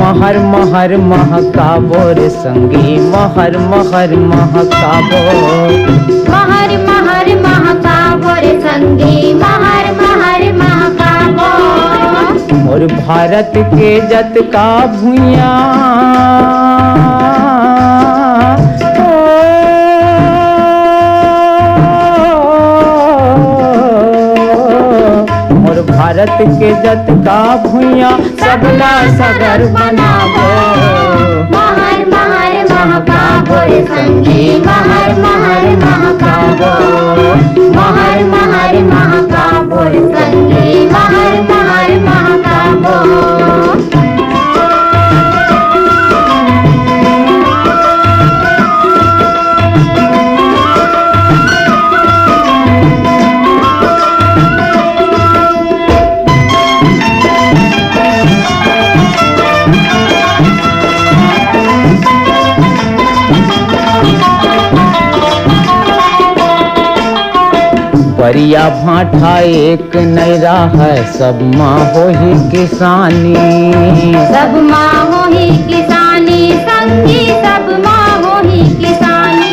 महर महर महकाबो रे संगी महर महर महकाबो। महर महर महकाबो रे संगी महर महर महकाबो। और भारत के जत का भुइया भारत के जत का भुइया सबला सगर बनाबो। महर महर महकाबो रे संगी महर महर महकाबो। महर महर महकाबो रे संगी महर महर महकाबो। परिया भाठा एक नैरा है सब माँ हो ही किसानी। सब माँ हो ही किसानी संगी सब माँ हो ही किसानी।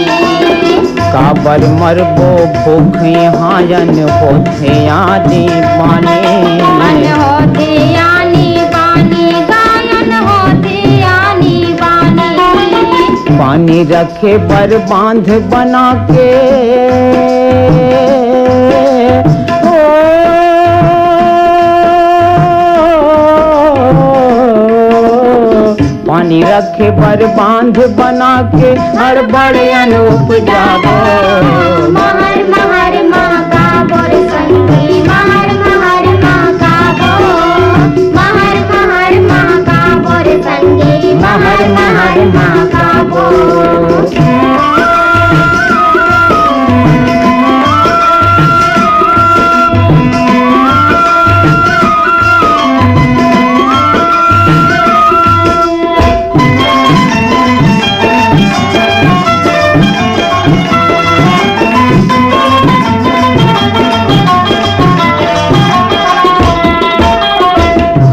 काबर मरबो भूख यहाँ जन होते आनी बानी। मन होते आनी बानी गायन होते आनी बानी। पानी रखे बर बांध बना के पानी रखे बर बांध बना के हर बड़े अनूप जागो। महर महर महकाबो रे संगी महर महर महकाबो। महर महर महकाबो रे संगी महर महर महकाबो।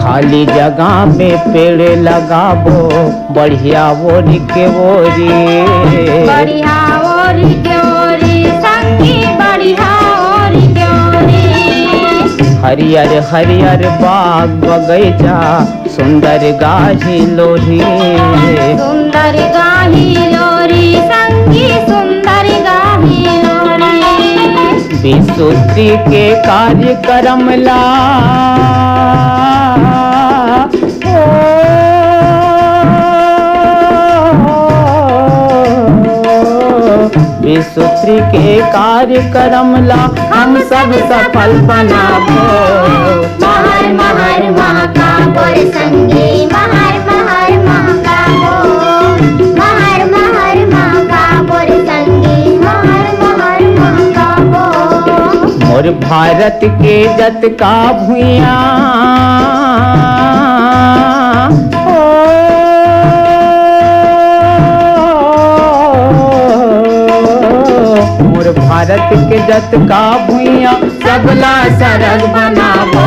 खाली जगह में पेड़ लगाबो बढ़िया ओरी के ओरी। बढ़िया ओरी के ओरी संगी बढ़िया ओरी के ओरी। हरियर हरियर बाग बगैचा सुंदर गाही लोरी। सुंदर गाही लोरी संगी सुंदर गाही लोरी। विशुद्धि के कार्यक्रम ला विशुद्धि के कार्यक्रम ला हम सब सफल बनाबो। महर महर महकाबो रे संगी महर महर महकाबो। महर महर महकाबो रे संगी महर महर महकाबो। मोर भारत के जत का भुइया मोर भारत के जत का भुइया सबला सरग बनाबो।